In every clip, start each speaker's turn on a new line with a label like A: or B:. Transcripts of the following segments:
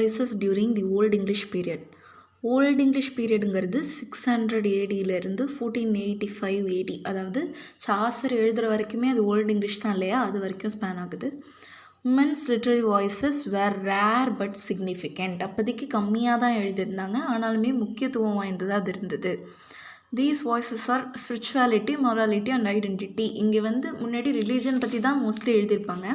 A: Voices during the old English period. Old English பீரியடுங்கிறது 600 ஏடியிலேருந்து 1485 AD, அதாவது சாசர் எழுதுகிற வரைக்குமே அது ஓல்டு இங்கிலீஷ் தான் இல்லையா, அது வரைக்கும் ஸ்பேன் ஆகுது. Women's literary voices were rare but significant. அப்போதைக்கு கம்மியாக தான் எழுதியிருந்தாங்க, ஆனாலுமே முக்கியத்துவம் வாய்ந்ததாக அது இருந்தது. These voices are spirituality, morality and identity. இங்கே முன்னாடி ரிலீஜன் பற்றி தான் மோஸ்ட்லி எழுதியிருப்பாங்க,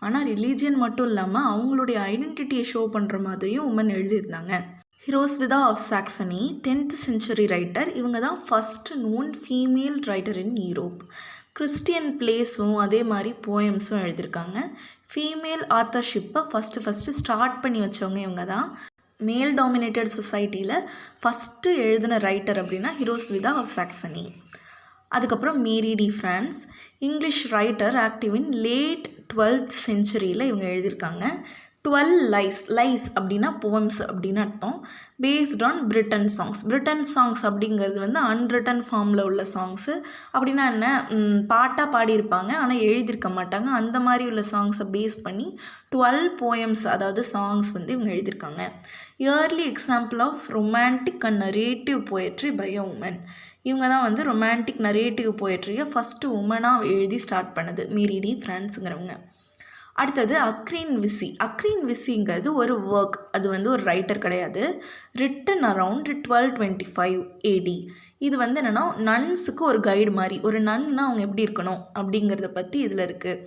A: ஆனால் ரிலீஜியன் மட்டும் இல்லாமல் அவங்களுடைய ஐடென்டிட்டியை ஷோ பண்ணுற மாதிரியும் உமன் எழுதியிருந்தாங்க. Hrotsvitha of Saxony 10th century writer. இவங்க தான் first known female writer in Europe. Christian பிளேஸும் அதே மாதிரி போயம்ஸும் எழுதியிருக்காங்க. ஃபீமேல் ஆத்தர்ஷிப்பை ஃபஸ்ட்டு ஸ்டார்ட் பண்ணி வச்சவங்க இவங்க தான். மேல் டாமினேட்டட் சொசைட்டியில் ஃபஸ்ட்டு எழுதின ரைட்டர் அப்படின்னா ஹிரோஸ்விதா ஆஃப் சாக்சனி. அதுக்கப்புறம் Marie de France, English writer, active in late 12th century இவங்க எழுதியிருக்காங்க. 12 லைஸ் அப்படின்னா போயம்ஸ் அப்படின்னு அர்த்தம். Based on Britain songs. Britain songs அப்படிங்கிறது அன்ரிட்டன் ஃபார்மில் உள்ள சாங்ஸு. அப்படின்னா என்ன, பாட்டாக பாடியிருப்பாங்க ஆனால் எழுதியிருக்க மாட்டாங்க. அந்த மாதிரி உள்ள சாங்ஸை பேஸ் பண்ணி 12 போயம்ஸ், அதாவது சாங்ஸ் இவங்க எழுதியிருக்காங்க. Early example of romantic and narrative poetry by a woman. இவங்க தான் ரொமான்டிக் நரேட்டிவ் போயட்ரியை ஃபஸ்ட்டு உமனாக எழுதி ஸ்டார்ட் பண்ணது, மேரி டி ஃப்ரான்ஸுங்கிறவங்க. அடுத்தது அக்ரீன் விசி. அக்ரீன் விசிங்கிறது ஒரு ஒர்க், அது ஒரு ரைட்டர் கிடையாது. ரிட்டன் அரவுண்ட் 1225 ஏடி. இது என்னென்னா நன்ஸுக்கு ஒரு கைடு மாதிரி. ஒரு நன்னா அவங்க எப்படி இருக்கணும் அப்படிங்கிறத பற்றி இதில் இருக்குது.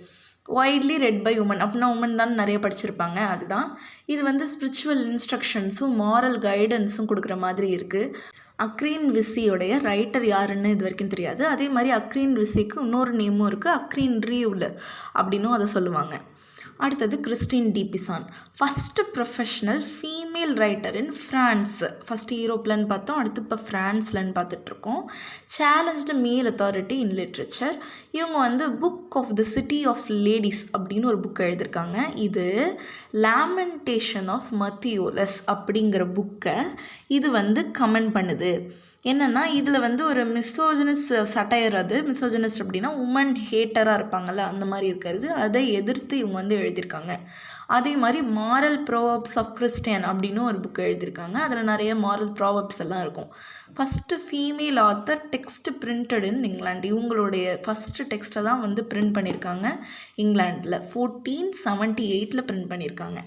A: வைட்லி ரெட் பை உமன், அப்படின்னா உமன் தான் நிறைய படிச்சிருப்பாங்க, அதுதான். இது ஸ்பிரிச்சுவல் இன்ஸ்ட்ரக்ஷன்ஸும் மாரல் கைடன்ஸும் கொடுக்குற மாதிரி இருக்குது. அக்ரீன் விசியோடைய ரைட்டர் யாருன்னு இது வரைக்கும் தெரியாது. அதே மாதிரி அக்ரீன் விசிக்கு இன்னொரு நேமும் இருக்குது, அக்ரீன் ரீவ்ல அப்படின்னும் அதை சொல்லுவாங்க. அடுத்தது Christine de Pizan, first professional female writer in France. First யூரோப்லன்னு பார்த்தோம், அடுத்து இப்போ ஃப்ரான்ஸ்லன்னு பார்த்துட்ருக்கோம். Challenged male authority in literature. இவங்க book of the city of ladies அப்படின்னு ஒரு புக் எழுதியிருக்காங்க. இது லேமெண்டேஷன் ஆஃப் மத்தியோலஸ் அப்படிங்கிற புக்கை இது கமெண்ட் பண்ணுது. என்னென்னா இதில் ஒரு மிசோஜினஸ் சட்டையர், அது மிசோஜினஸ் அப்படின்னா உமன் ஹேட்டராக இருப்பாங்கள்ல, அந்த மாதிரி இருக்கிறது, அதை எதிர்த்து இவங்க எழுதியிருக்காங்க. அதே மாதிரி மாரல் ப்ரோவப்ஸ் ஆஃப் கிறிஸ்டியன் அப்படின்னு ஒரு புக் எழுதியிருக்காங்க. அதில் நிறைய மாரல் ப்ரோவப்ஸ் எல்லாம் இருக்கும். First female author text printed இன் இங்கிலாந்து. இவங்களுடைய ஃபஸ்ட்டு டெக்ஸ்ட்டை தான் பிரிண்ட் பண்ணியிருக்காங்க இங்கிலாண்டில். 1478 பிரிண்ட் பண்ணியிருக்காங்க.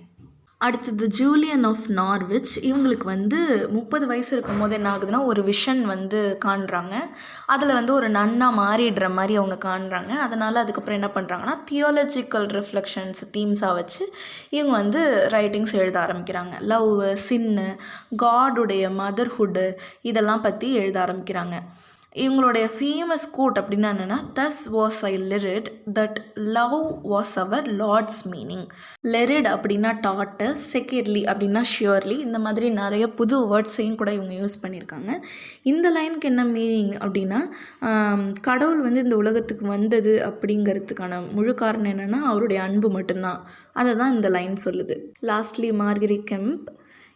A: அடுத்தது ஜூலியன் ஆஃப் நார்விச். இவங்களுக்கு 30 வயசு இருக்கும் போது என்ன ஆகுதுன்னா ஒரு விஷன் காண்றாங்க. அதில் ஒரு நன்னா மாறிடுற மாதிரி அவங்க காண்றாங்க. அதனால் அதுக்கப்புறம் என்ன பண்ணுறாங்கன்னா தியாலஜிக்கல் ரிஃப்ளெக்ஷன்ஸ் தீம்ஸாக வச்சு இவங்க ரைட்டிங்ஸ் எழுத ஆரம்பிக்கிறாங்க. லவ், சின்னு, காடுடைய மதர்ஹுட்டு இதெல்லாம் பற்றி எழுத ஆரம்பிக்கிறாங்க. இவங்களுடைய ஃபேமஸ் கோட் அப்படின்னா என்னென்னா, thus was I lered that love was our Lord's meaning. Lered அப்படின்னா டாட்டு, செகர்லி அப்படின்னா ஷியோர்லி, இந்த மாதிரி நிறைய புது வேர்ட்ஸையும் கூட இவங்க யூஸ் பண்ணியிருக்காங்க. இந்த லைனுக்கு என்ன மீனிங் அப்படின்னா, கடவுள் இந்த உலகத்துக்கு வந்தது அப்படிங்கிறதுக்கான முழு காரணம் என்னென்னா அவருடைய அன்பு மட்டும்தான். அதை தான் இந்த லைன் சொல்லுது. Lastly Margaery கெம்ப்.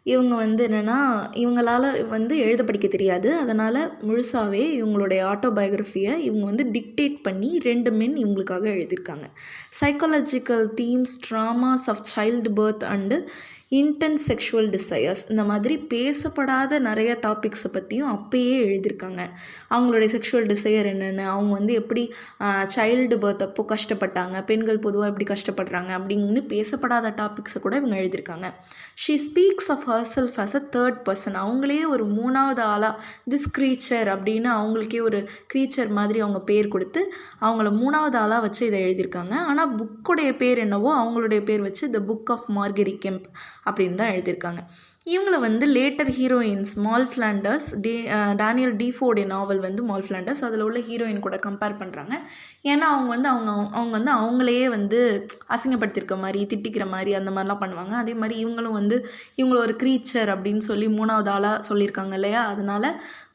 A: இவங்க என்னென்னா இவங்களால் எழுத படிக்க தெரியாது. அதனால் முழுசாகவே இவங்களுடைய ஆட்டோபயோகிராஃபியை இவங்க டிக்டேட் பண்ணி 2 மென் இவங்களுக்காக எழுதியிருக்காங்க. Psychological themes, traumas of child birth and intense sexual desires, இந்த மாதிரி பேசப்படாத நிறைய டாபிக்ஸை பற்றியும் அப்பயே எழுதியிருக்காங்க. அவங்களுடைய செக்ஷுவல் டிசையர் என்னென்னு, அவங்க எப்படி சைல்டு பர்த் அப்போ கஷ்டப்பட்டாங்க, பெண்கள் பொதுவாக எப்படி கஷ்டப்படுறாங்க அப்படின்னு பேசப்படாத டாபிக்ஸை கூட இவங்க எழுதியிருக்காங்க. She speaks of herself as a third person. அவங்களே ஒரு 3வது ஆளாக திஸ் க்ரீச்சர் அப்படின்னு அவங்களுக்கே ஒரு க்ரீச்சர் மாதிரி அவங்க பேர் கொடுத்து அவங்கள 3வது ஆளாக வச்சு இதை எழுதியிருக்காங்க. ஆனால் புக்குடைய பேர் என்னவோ அவங்களுடைய பேர் வச்சு the book of Margery Kempe அப்படின்னு தான் எழுதியிருக்காங்க. இவங்களை later heroines Moll Flanders, Daniel டீஃபோர்டைய நாவல் மால் ஃப்ளாண்டர்ஸ், அதில் உள்ள ஹீரோயின் கூட கம்பேர் பண்ணுறாங்க. ஏன்னா அவங்க அவங்களையே அசிங்கப்படுத்திருக்க மாதிரி, திட்டிக்கிற மாதிரி, அந்த மாதிரிலாம் பண்ணுவாங்க. அதே மாதிரி இவங்களும் இவங்கள ஒரு க்ரீச்சர் அப்படின்னு சொல்லி 3வது ஆளாக சொல்லியிருக்காங்க இல்லையா, அதனால்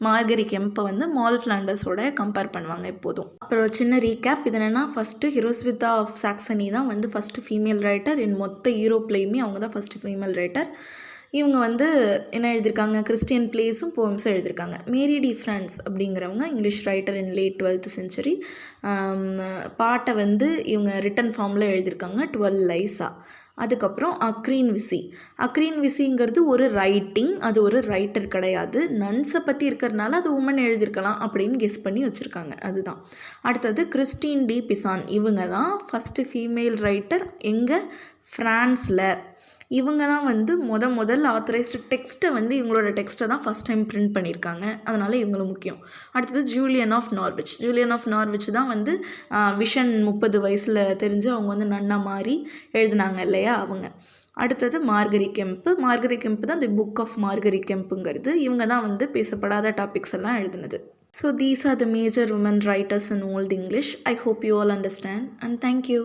A: மார்கரி கெம்பை மால் ஃப்ளாண்டர்ஸோட கம்பேர் பண்ணுவாங்க எப்போதும். அப்புறம் சின்ன ரீகேப், இது என்னென்னா ஃபஸ்ட்டு ஹிரோஸ்விதா ஆஃப் சாக்சனி தான் ஃபஸ்ட்டு ஃபீமேல் ரைட்டர் இன் மொத்த யூரோப்லேயுமே. அவங்க தான் ஃபஸ்ட்டு ஃபீமேல் ரைட்டர். இவங்க வந்து என்ன எழுதியிருக்காங்க, கிறிஸ்டியன் பிளேஸும் போயம்ஸும் எழுதியிருக்காங்க. மேரி டி ஃப்ரான்ஸ் அப்படிங்கிறவங்க இங்கிலீஷ் ரைட்டர் இன் லேட் 12th century. பாட்டை வந்து இவங்க ரிட்டன் ஃபார்மில் எழுதியிருக்காங்க 12 லைஸா. அதுக்கப்புறம் அக்ரீன் விசிங்கிறது ஒரு ரைட்டிங், அது ஒரு ரைட்டர் கிடையாது. நன்ஸை பற்றி இருக்கிறதுனால அது உமன் எழுதியிருக்கலாம் அப்படின்னு கெஸ் பண்ணி வச்சுருக்காங்க. அதுதான். அடுத்தது கிறிஸ்டின் டி பிசான், இவங்க தான் ஃபஸ்ட்டு ஃபீமேல் ரைட்டர் எங்கே, ஃப்ரான்ஸில். இவங்க தான் வந்து முதல் ஆத்தரைஸ்டு டெக்ஸ்ட்டை வந்து இவங்களோட டெக்ஸ்ட்டை தான் ஃபஸ்ட் டைம் பிரிண்ட் பண்ணியிருக்காங்க. அதனால் இவங்களும் முக்கியம். அடுத்தது ஜூலியன் ஆஃப் நார்விச் தான் வந்து விஷன் 30 வயசில் தெரிஞ்சு அவங்க வந்து நன்னா மாறி எழுதினாங்க இல்லையா அவங்க. அடுத்தது மார்கரி கெம்ப் தான் தி புக் ஆஃப் மார்கரி கெம்புங்கிறது. இவங்க தான் வந்து பேசப்படாத டாபிக்ஸ் எல்லாம் எழுதினது. So these are the major women writers in Old English. I hope you all understand and thank you.